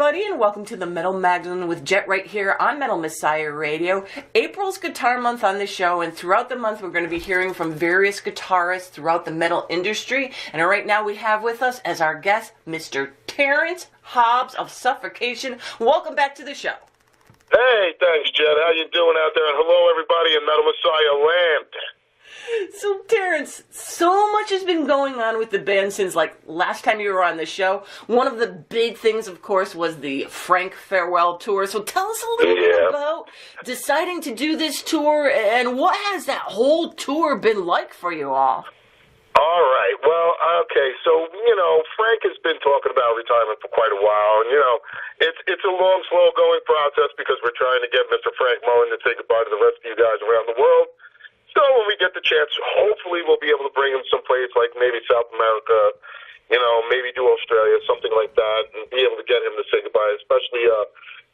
everybody, and welcome to the Metal Magdalene with Jet right here on Metal Messiah Radio. April's Guitar Month on the show, and throughout the month we're going to be hearing from various guitarists throughout the metal industry. And right now we have with us as our guest Mr. Terrance Hobbs of Suffocation. Welcome back to the show. Hey, thanks, Jet. How you doing out there? And hello, everybody in Metal Messiah land. So, Terrance, so much has been going on with the band since, last time you were on the show. One of the big things, of course, was the Frank Farewell Tour. So tell us a little bit about deciding to do this tour, and what has that whole tour been like for you all? All right. Well, okay. So, Frank has been talking about retirement for quite a while. And, it's a long, slow-going process because we're trying to get Mr. Frank Mullen to say goodbye to the rest of you guys around the world. So when we get the chance, hopefully we'll be able to bring him someplace like maybe South America, maybe do Australia, something like that, and be able to get him to say goodbye, especially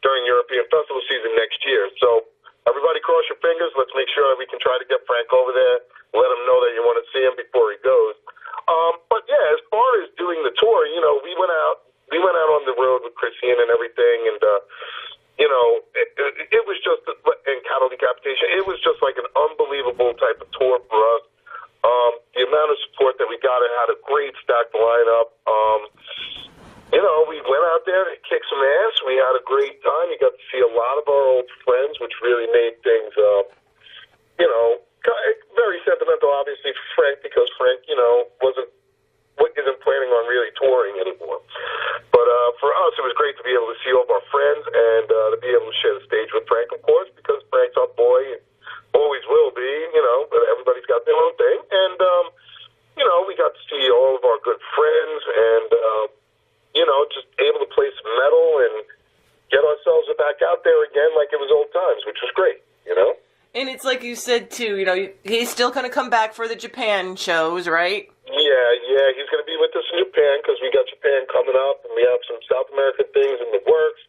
during European festival season next year. So everybody cross your fingers. Let's make sure that we can try to get Frank over there, let him know that you want to see him before he goes. But yeah, as far as doing the tour, we went out on the road with Christian and everything, and it was just, and cattle decapitation, it was just like an unbelievable type of tour for us. The amount of support that we got, it had a great stacked lineup. We went out there to kick some ass. We had a great time. You got to see a lot of our old friends, which really made things, very sentimental, obviously, for Frank, because Frank, isn't planning on really touring anymore. But for us, it was great to be able to see all of our friends and to be able to share the stage with Frank, of course, because Frank's our boy and always will be, but everybody's got their own thing. And, we got to see all of our good friends and, just able to play some metal and get ourselves back out there again like it was old times, which was great, And it's like you said, too, he's still going to come back for the Japan shows, right? Yeah, he's going to be with us in Japan because we got Japan coming up, and we have some South American things in the works.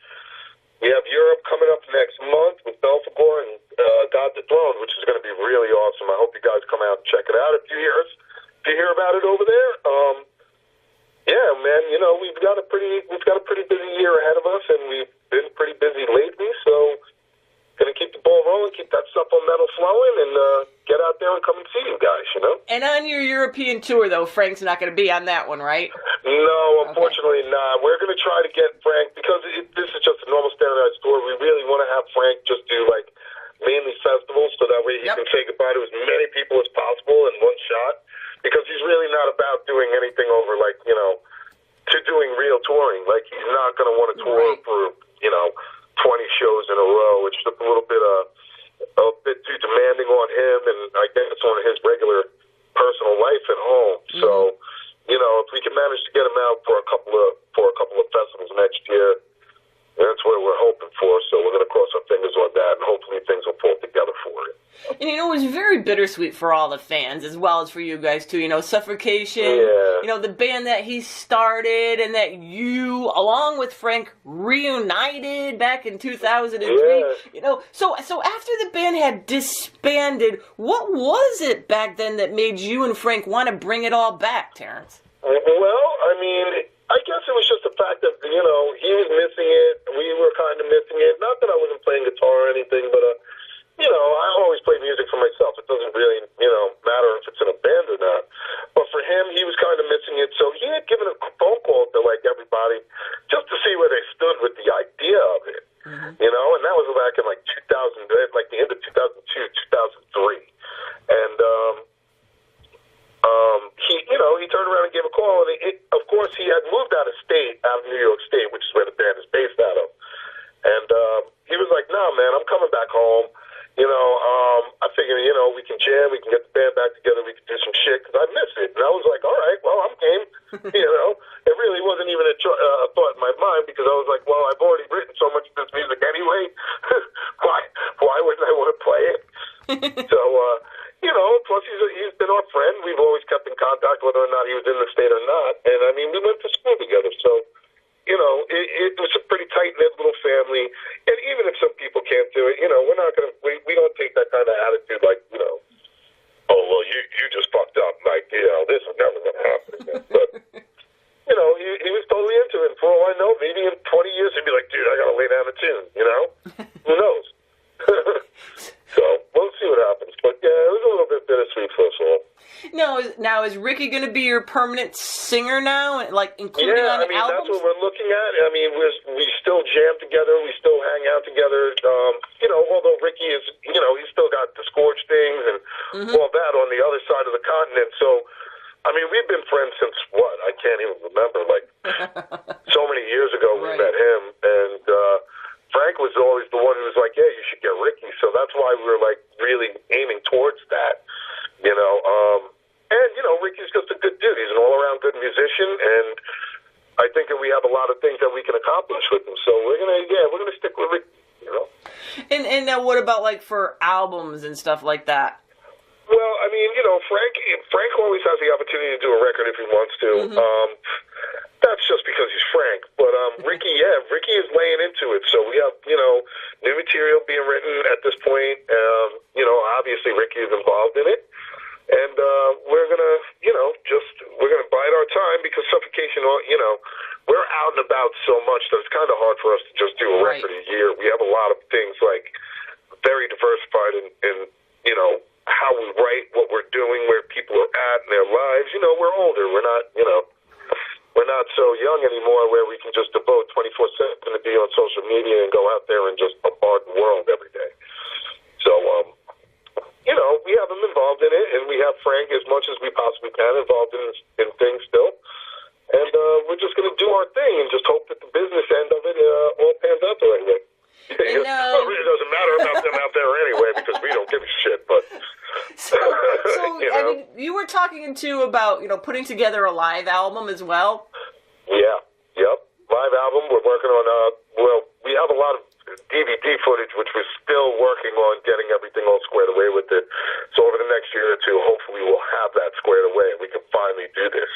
We have Europe coming up next month with Belfagor and God the Throne, which is going to be really awesome. I hope you guys come out and check it out if you hear about it over there. Yeah, man, we've got a pretty busy year ahead of us, and we've been pretty busy lately, so going to keep the ball rolling, keep that stuff on metal flowing, and get out there and come and see you guys, And on your European tour, though, Frank's not going to be on that one, right? No, unfortunately not. We're going to try to get Frank, because this is just a normal standardized tour. We really want to have Frank just do, mainly festivals, so that way he can say goodbye to as many people as possible in one shot, because he's really not about doing anything over, to doing real touring. He's not going to want to tour for, 20 shows in a row. It's just a little bit too demanding on him, and I guess on his regular personal life at home. So, if we can manage to get him out for a couple of festivals next year, that's what we're hoping for. So we're going to cross our fingers on that, and hopefully things will pull together for it. And it was very bittersweet for all the fans, as well as for you guys too. Suffocation. The band that he started, and that you, along with Frank, reunited back in 2003. So after the band had disbanded, what was it back then that made you and Frank want to bring it all back, Terrance? Well, I guess it was just the fact that, he was missing it. We were kind of missing it. Not that I wasn't playing guitar or anything, but, I always play music for myself. It doesn't really, matter if it's in a band or not. But for him, he was kind of missing it. So he had given a phone call to, everybody just to see where they stood with the idea of it, and that was back in, 2000, the end of 2002, 2003. And, he turned around and gave a call, and of course, he had moved out of New York State, which is where the band is based out of. And he was like, "Nah, man, I'm coming back home. I figured, we can jam, we can get the band back together, we can do some shit, because I miss it." And I was like, "All right, well, I'm game." It really wasn't even a thought in my mind, because I was like, well, I've already written so much of this music anyway. Why wouldn't I want to play it? So, plus he's been our friend. We've always kept in contact, whether or not he was in the state or not. And, we went to school together. So, it was a pretty tight-knit little family. And even if some people can't do it, we're not going to, we don't take that kind of attitude oh, well, you just fucked up. This is never going to happen again. But, he was totally into it. And for all I know, maybe in 20 years, he'd be like, Now, is Ricky going to be your permanent singer now, like including on albums? That's what we're looking at. I mean, we still jam together. We still hang out together. Although Ricky is, he's still got the Scourge things and all that on the other side of the continent. So, I mean, we've been friends since what? I can't even remember. Like, so many years ago we met him. And Frank was always the one who was like, yeah, you should get Ricky. So that's why we were, like, really aiming towards that, And, Ricky's just a good dude. He's an all-around good musician, and I think that we have a lot of things that we can accomplish with him. So we're gonna stick with Ricky, And now what about, like, for albums and stuff like that? Well, I mean, Frank always has the opportunity to do a record if he wants to. That's just because he's Frank. But Ricky is laying into it. So we have, new material being written at this point. Obviously Ricky is involved in it. And we're gonna, we're gonna bide our time because Suffocation, we're out and about so much that it's kind of hard for us to just do a record a year. We have a lot of things like very diversified in how we write, what we're doing, where people are at in their lives. We're older. We're not so young anymore where we can just devote 24/7 to be on social media and go out there and just bombard the world every day. So, we have him involved in it, and we have Frank as much as we possibly can involved in things still. And we're just going to do our thing and just hope that the business end of it all pans out the right way. It really doesn't matter about them out there anyway because we don't give a shit. But I mean, you were talking too about putting together a live album as well. Yeah. Yep. Live album. We're working on. We have a lot of DVD footage, which we're still working on getting everything all squared away with it. So over the next year or two, hopefully we'll have that squared away and we can finally do this.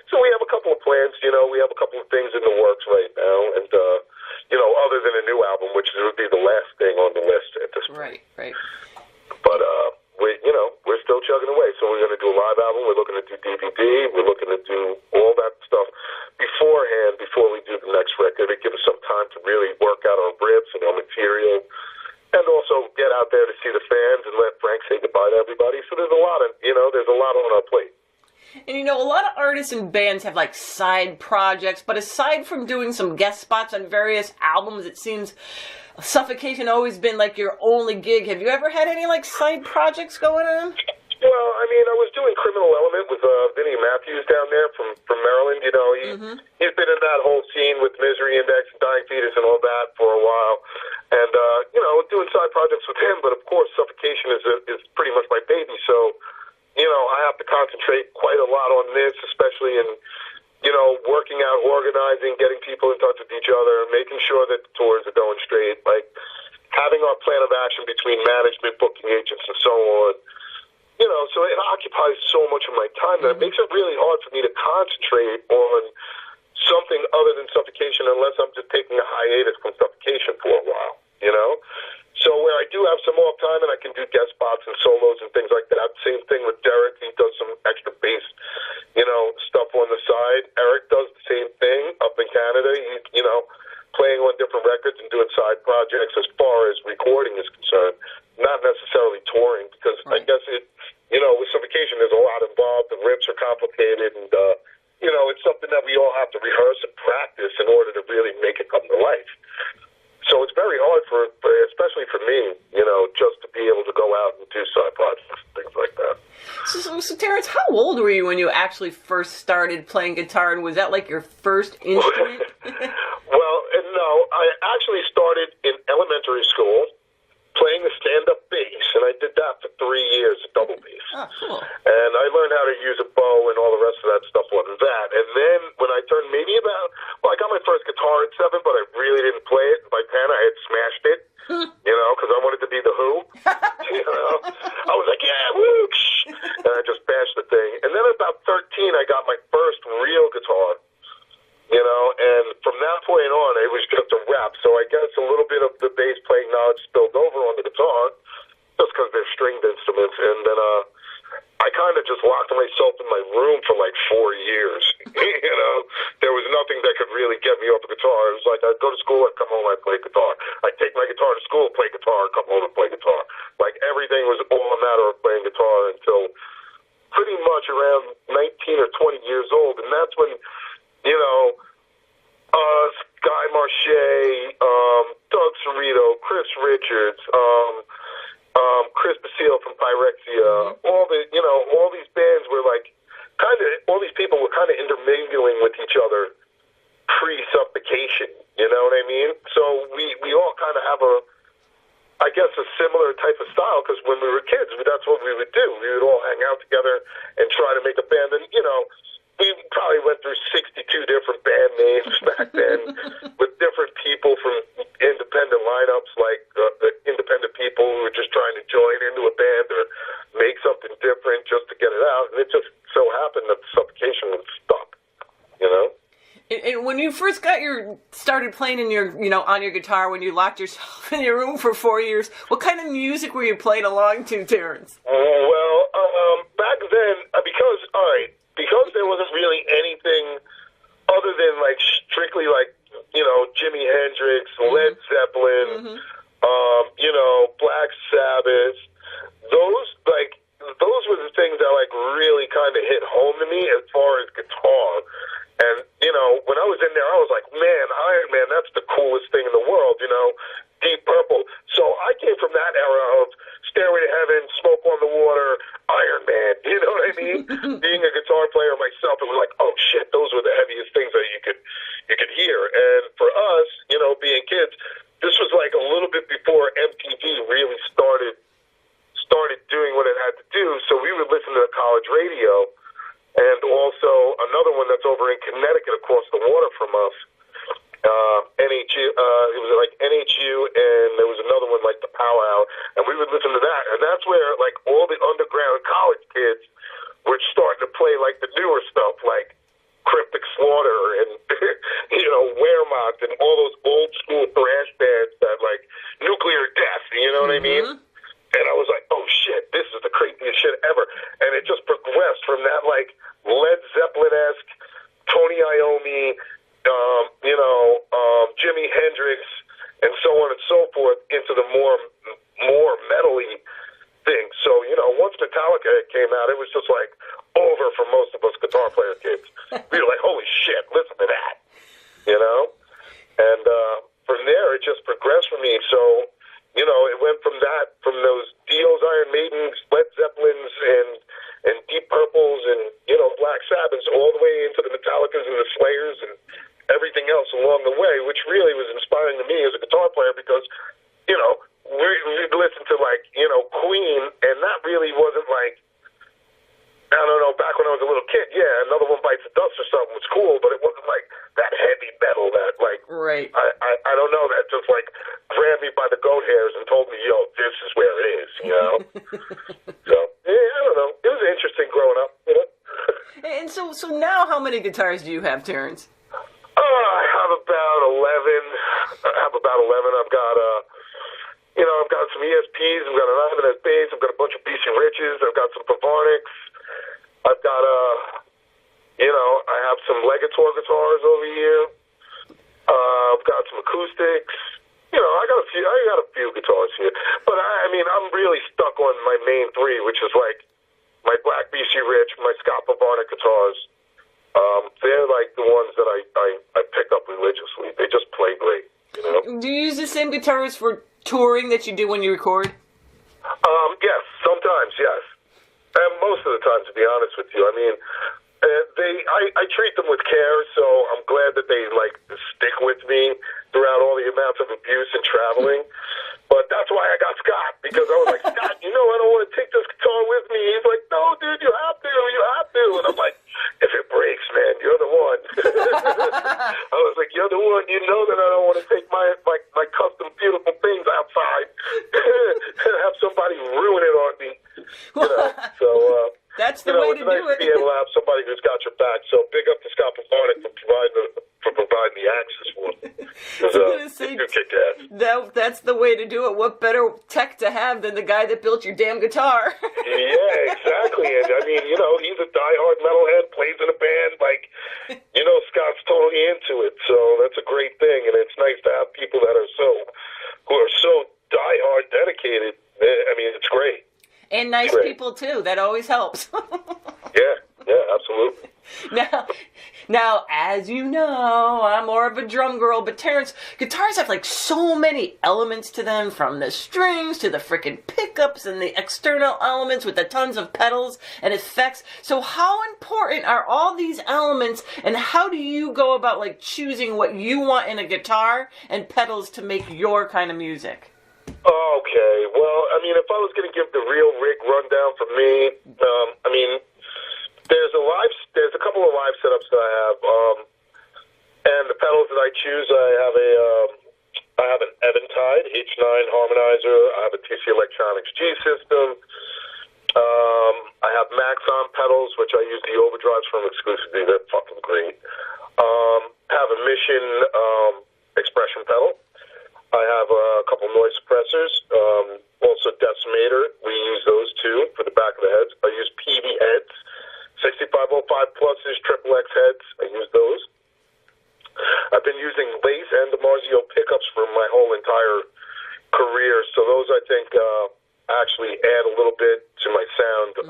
So we have a couple of plans. We have a couple of things in the works right now, and other than a new album, which would be the last thing on the list at this point. Right. But we're still chugging away. So we're going to do a live album. We're looking to do DVD. We're looking to do all that stuff beforehand before we do the next record. It gives us some time to really work out our riffs and our material, and also get out there to see the fans and let Frank say goodbye to everybody. So there's a lot on our plate. And a lot of artists and bands have like side projects, but aside from doing some guest spots on various albums, it seems Suffocation always been like your only gig. Have you ever had any like side projects going on? Well, I mean, I was doing Criminal Element with Vinnie Matthews down there from Maryland. He's been in that whole scene with Misery Index and Dying Fetus and all that for a while. And, doing side projects with him. But, of course, Suffocation is pretty much my baby. So, I have to concentrate quite a lot on this, especially in, working out, organizing, getting people in touch with each other, making sure that the tours are going straight, like having our plan of action between management, booking agents, and so on. So it occupies so much of my time that it makes it really hard for me to concentrate on something other than Suffocation unless I'm just taking a hiatus from Suffocation for a while, So where I do have some off time and I can do guest spots and solos and things like that, same thing with Derek. He does some extra bass, stuff on the side. Eric does the same thing up in Canada. He's, playing on different records and doing side projects as far as recording is concerned, not necessarily touring because I guess with Suffocation there's a lot involved. The riffs are complicated and, it's something that we all have to rehearse and practice in order to really make it come to life. So it's very hard especially for me, just to be able to go out and do side projects and things like that. So Terrance, how old were you when you actually first started playing guitar, and was that like your first instrument? Well, no, I actually started in elementary school playing the stand-up bass, and I did that for 3 years, double bass. Oh, cool. And I learned how to use a bow and all the rest of that stuff on that. And then when I turned I got my first guitar at 7, but I really didn't play it. By 10, I had smashed it, because I wanted to be the Who. I was like, yeah, whoosh! And I just bashed the thing. And then at about 13, I got my first real guitar. And from that point on, it was just a wrap. So I guess a little bit of the bass playing knowledge spilled over on the guitar, just because they're stringed instruments. And then I kind of just locked myself in my room for like 4 years. There was nothing that could really get me off the guitar. It was like I'd go to school, I'd come home, I'd play guitar. I'd take my guitar to school, play guitar, come home and play guitar. Like everything was all a matter of playing guitar until Chris Richards, Chris Basile from Pyrexia, all these bands were like, all these people were kind of intermingling with each other pre-Suffocation, you know what I mean? So we all kind of have I guess a similar type of style, because when we were kids, that's what we would do. We would all hang out together and try to make a band, and, we probably went through 62 different band names back then with different people from independent lineups, like independent people who were just trying to join into a band or make something different just to get it out. And it just so happened that Suffocation was stuck, And when you first started playing on your guitar, when you locked yourself in your room for 4 years, what kind of music were you playing along to, Terrance? Well, back then, because there wasn't really anything other than like strictly like Jimi Hendrix, Led Zeppelin, Black Sabbath. Those were the things that like really kind of hit home to me as far as guitar. And when I was in there, I was like, man, Iron Man, that's the coolest thing in the world. Deep Purple. So I came from that era of Stairway to Heaven, Smoke on the Water, Iron Man. You know what I mean? Being a guitar player myself, it was like, oh shit, those were the heaviest things that you could hear. And for us, being kids, this was like a little bit before MTV really started doing what it had to do. So we would listen to the college radio, and also another one that's over in Connecticut across the water from us. NHU, it was like NHU, and there was another one like the Powwow, and we would listen to that, and that's where like all the underground college kids were starting to play like the newer stuff, like Cryptic Slaughter and Wehrmacht and all those old school thrash bands that like Nuclear Death, you know what I mean? And I was like, oh shit, this is the craziest shit ever, and it just progressed from that like Led Zeppelin-esque, Tony Iommi, Jimi Hendrix, and so on and so forth, into the more metal-y thing. So, once Metallica came out, it was just like over for most of us guitar player kids. We were like, holy shit, listen to that, And from there, it just progressed for me. So, it went from those Dio's, Iron Maidens, Led Zeppelins, and Deep Purples, and, Black Sabbaths, all the way into the Metallicas and the Slayers and everything else along the way, which really was inspiring to me as a guitar player, because, we'd listen to like, Queen, and that really wasn't like, I don't know, back when I was a little kid, Another One Bites the Dust or something was cool, but it wasn't like that heavy metal that like, right. I don't know, that just like grabbed me by the goat hairs and told me, this is where it is, So, I don't know. It was interesting growing up, And so now how many guitars do you have, Terrance? I have about 11. I've got, I've got some ESPs. I've got an Ibanez bass. I've got a bunch of BC Riches. I've got some Pavarniks. I've got, I have some Legator guitars over here. I've got some acoustics. I got a few guitars here. But I'm really stuck on my main three, which is like my Black BC Rich, my Scott Pavarnik guitars. They're like the ones that I pick up religiously. They just play great, Do you use the same guitars for touring that you do when you record? Yes, sometimes, yes. And most of the time, to be honest with you. I treat them with care, so I'm glad that they like stick with me throughout all the amounts of abuse and traveling. But that's why I got Scott, because I was like, Scott, I don't want to take this guitar with me. He's like, no, dude, you have to. And I'm like, if it breaks, man, you're the one. I was like, you're the one. You know that I don't want to take my custom beautiful things outside and have somebody ruin it on me. So that's the way to do it. It's nice to be able to have somebody who's got your back. So big up to Scott Pavarnik for providing the access for me. That's the way to do it. What better tech to have than the guy that built your damn guitar? Yeah, exactly. And he's a diehard metalhead, plays in a band. Like, Scott's totally into it. So that's a great thing. And it's nice to have people that are who are so diehard dedicated. It's great. And nice people too. That always helps. Yeah, absolutely. Now, Now, as you know, I'm more of a drum girl, but Terrance, guitars have like so many elements to them, from the strings to the frickin' pickups and the external elements with the tons of pedals and effects. So how important are all these elements, and how do you go about like choosing what you want in a guitar and pedals to make your kind of music? Okay, well, I mean, if I was going to give the real rig rundown for me, I mean, there's a couple of live setups that I have, and the pedals that I choose, I have an Eventide H9 harmonizer, I have a TC Electronics G system, I have Maxon pedals, which I use the overdrives from exclusively. They're fucking great. I have a Mission expression pedal. I have a couple noise suppressors, also Decimator. We use those too for the back of the heads. I use PV heads, 6505 pluses, triple X heads. I use those. I've been using Lace and DiMarzio pickups for my whole entire career, so those I think actually add a little bit to my sound.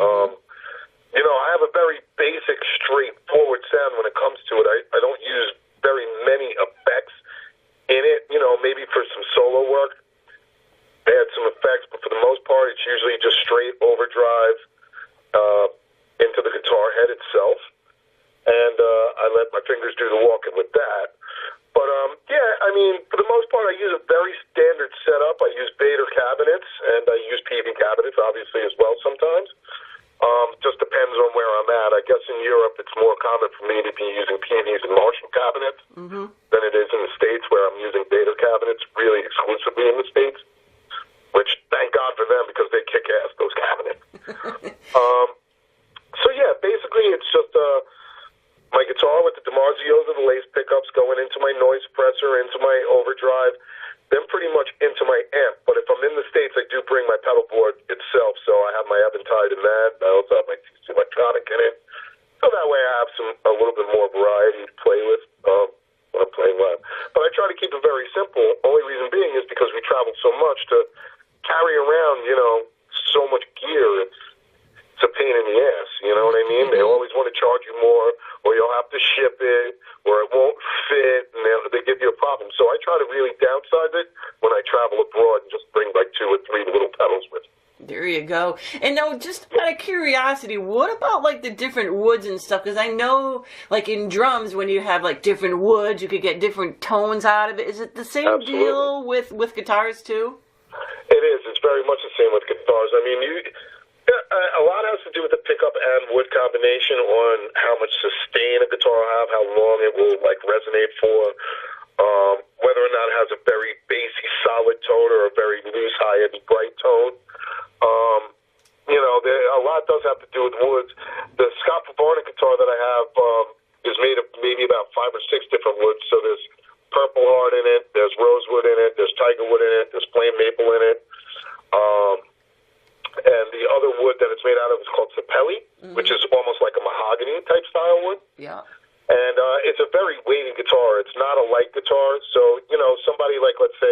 You know, I have a very basic, straightforward sound when it comes to it. I don't use very many effects in it, you know, maybe for some solo work, add some effects, but for the most part, it's usually just straight overdrive into the guitar head itself, and I let my fingers do the walking with that. But, yeah, I mean, for the most part, I use a very standard setup. I use Vader cabinets, and I use PV cabinets, obviously, as well sometimes. Just depends on where I'm at. I guess in Europe, it's more common for me to be using PVs and Marshall cabinets than it is in the States, where I'm using Vader cabinets really exclusively in the States, which thank God for them, because they kick ass, those cabinets. So, yeah, basically it's just my guitar with the DiMarzios and the Lace pickups going into my noise suppressor, into my overdrive, then pretty much into my amp. But if I'm in the States, I do bring my pedal board itself, so I have my Eventide in that. I also have my TC Electronic in it. So that way I have a little bit more variety to play with when I'm playing live. But I try to keep it very simple. Only reason being is because we travel so much, to carry around, you know, so much gear. It's a pain in the ass, you know what I mean? They always want to charge you more, or you'll have to ship it, or it won't fit, and they give you a problem. So I try to really downsize it when I travel abroad and just bring like 2 or 3 little pedals with me. There you go. And now, just out of curiosity, what about like the different woods and stuff? Because I know, like in drums, when you have like different woods, you could get different tones out of it. Is it the same deal with guitars too? It is. It's very much the same with guitars. I mean, a lot has to do with the pickup and wood combination on how much sustain a guitar will have, how long it will like resonate for, whether or not it has a very bassy, solid tone or a very loose, high-end, bright tone. You know, a lot does have to do with woods. The Scott Pavarnik guitar that I have is made of maybe about 5 or 6 different woods. So there's purple heart in it, there's rosewood in it, there's tiger wood in it, there's flame maple in it. And the other wood that it's made out of is called sapelli, which is almost like a mahogany type style wood. Yeah. And it's a very weighty guitar. It's not a light guitar. So, you know, somebody like, let's say,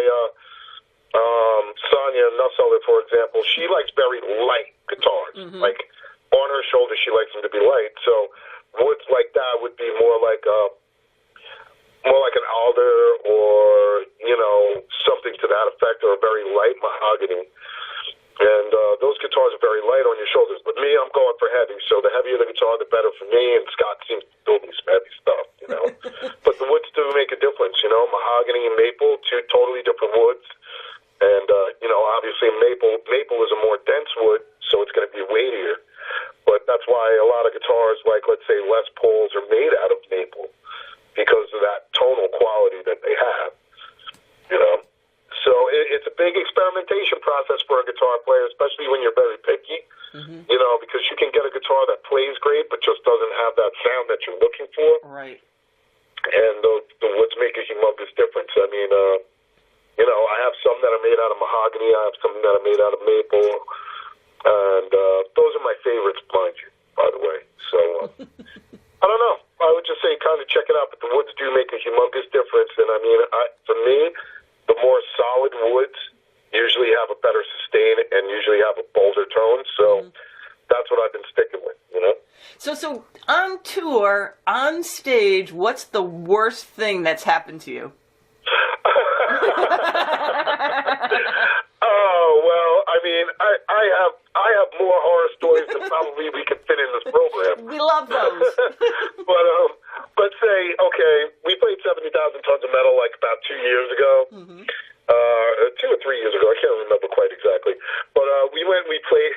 Sonia Nusseller, for example, she likes very light guitars. Like, on her shoulder, she likes them to be light. So woods like that would be more like an alder, or, you know, something to that effect, or a very light mahogany. And those guitars are very light on your shoulders. But me, I'm going for heavy. So the heavier the guitar, the better for me. And Scott seems to do me some heavy stuff, you know. But the woods do make a difference, you know. Mahogany and maple, 2 totally different woods. And, you know, obviously maple is a more dense wood, so it's going to be weightier. But that's why a lot of guitars, like, let's say, Les Pauls, are made out of maple, because of that tonal quality that they have, you know. So it's a big experimentation process for a guitar player, especially when you're very picky, you know, because you can get a guitar that plays great but just doesn't have that sound that you're looking for. Right. And the woods make a humongous difference. I mean, you know, I have some that are made out of mahogany. I have some that are made out of maple. And those are my favorites, mind you, by the way. So, I don't know. I would just say kind of check it out, but the woods do make a humongous difference. And, I mean, for me, the more solid woods usually have a better sustain and usually have a bolder tone. So that's what I've been sticking with, you know? So on tour, on stage, what's the worst thing that's happened to you? Oh, well, I mean, I have more horror stories than probably we could fit in this program. We love those. But let's say, okay, we played 70,000 Tons of Metal like about 2 years ago. 2 or 3 years ago, I can't remember quite exactly. But we played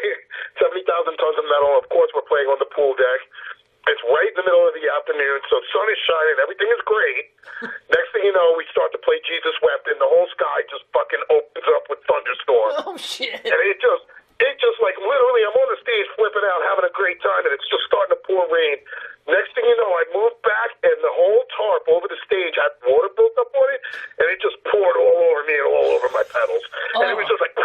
70,000 Tons of Metal. Of course, we're playing on the pool deck. It's right in the middle of the afternoon, so the sun is shining, everything is great. Next thing you know, we start to play Jesus Wept, and the whole sky just fucking opens up with thunderstorms. Oh, shit. And it just like, literally, I'm on the stage flipping out, having a great time, and it's just starting to pour rain. Next thing you know, I moved back, and the whole tarp over the stage had water built up on it, and it just poured all over me and all over my pedals. And it was just like,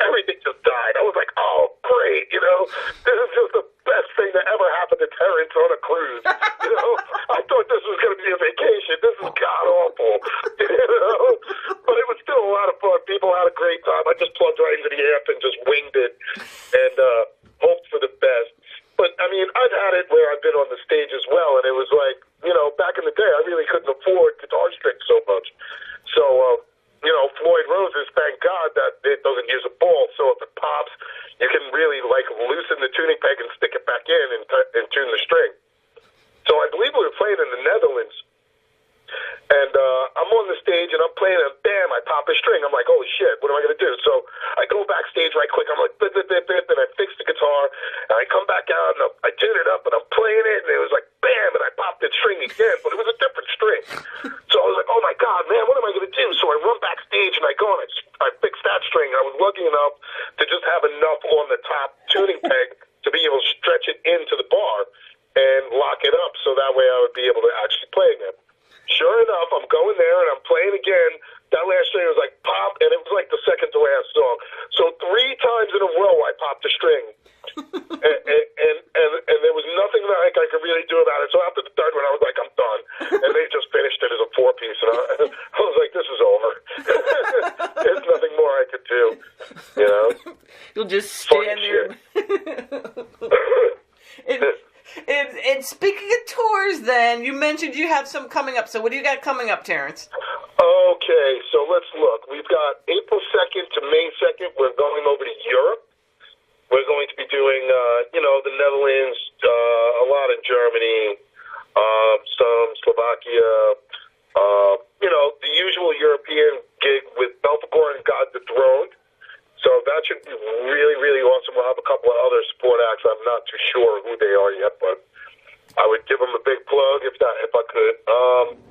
everything just died. I was like, oh, great, this is just the best thing that ever happened to Terrance on a cruise. I thought this was going to be a vacation. This is god-awful, But it was still a lot of fun. People had a great time. I just plugged right into the amp and just winged it and hoped for the best. But, I mean, I've had it where I've been on the stage as well, and it was like, back in the day, I really couldn't afford guitar strings so much. So, Floyd Roses, thank God that it doesn't use a ball, so if it pops, you can really, loosen the tuning peg and stick it back in and tune the string. So I believe we were playing in the Netherlands, and I'm on the stage, and I'm playing, and bam, I pop a string. I'm like, holy shit, what am I going to do? So I go backstage right quick. I'm like, bip, bip, bip, bip, and I fix the guitar, and I come back out, and I tune it up, and I'm playing it, and it was like, bam, and I popped that string again, but it was a different string. So I was like, oh my God, man, what am I going to do? So I run backstage, and I go, and I fix that string. I was lucky enough to just have enough on the top tuning peg to be able to stretch it into the bar and lock it up, so that way I would be able to actually play again. Sure enough, I'm going there, and I'm playing again. That last string was like pop, and it was like the second to last song. So 3 times in a row, I popped a string, and there was nothing that I could really do about it. So after the third one, I was like, I'm done. And they just finished it as a 4-piece, and I was like, this is over. There's nothing more I could do, You'll just stand there. And speaking of tours, then, you mentioned you have some coming up. So what do you got coming up, Terrance? Okay, so let's look. We've got April 2nd to May 2nd. We're going over to Europe. We're going to be doing, the Netherlands, a lot in Germany, some Slovakia, the usual European gig with Belfagor and God the Throne. So that should be really, really awesome. We'll have a couple of other support acts. I'm not too sure who they are yet, but I would give them a big plug if I could.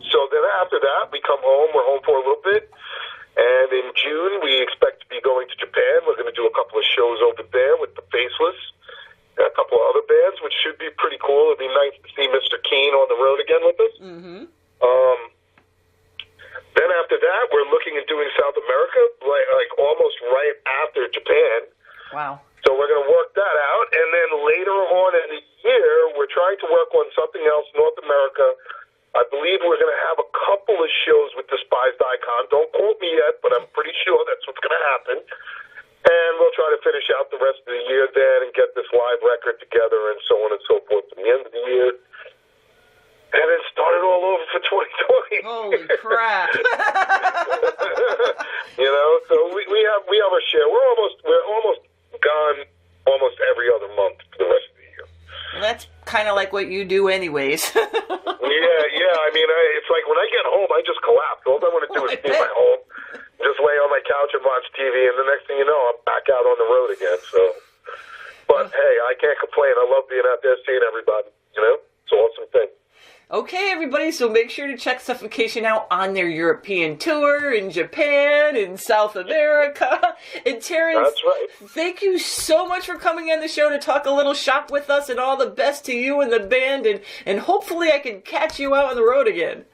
So then after that, we come home. We're home for a little bit. And in June, we expect to be going to Japan. We're going to do a couple of shows over there with the Faceless and a couple of other bands, which should be pretty cool. It'd be nice to see Mr. Keen on the road again with us. Mm-hmm. Then after that, we're looking at doing South America, like almost right after Japan. Wow. So we're going to work that out. And then later on in the year, we're trying to work on something else, North America. I believe we're going to have a couple of shows with Despised Icon. Don't quote me yet, but I'm pretty sure that's what's going to happen. And we'll try to finish out the rest of the year then and get this live record together and so on and so forth at the end of the year. And then start it all over for 2020. Holy crap! So we have our share. We're almost gone almost every other month for the rest of the year. Well, that's kind of like what you do, anyways. yeah. I mean, it's like when I get home, I just collapse. All I want to do is be at my home, just lay on my couch and watch TV, and the next thing you know, I'm back out on the road again. So, but hey, I can't complain. I love being out there seeing everybody. It's an awesome thing. Okay, everybody, so make sure to check Suffocation out on their European tour in Japan, in South America. And Terrance, that's right. Thank you so much for coming on the show to talk a little shop with us, and all the best to you and the band, and hopefully I can catch you out on the road again.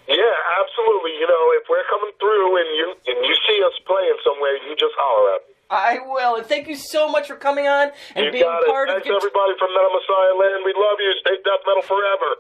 Yeah, absolutely. If we're coming through and you see us playing somewhere, you just holler at me. I will, and thank you so much for coming on and being part of... Thanks, everybody from Metal Messiah Land. We love you. Stay death metal forever.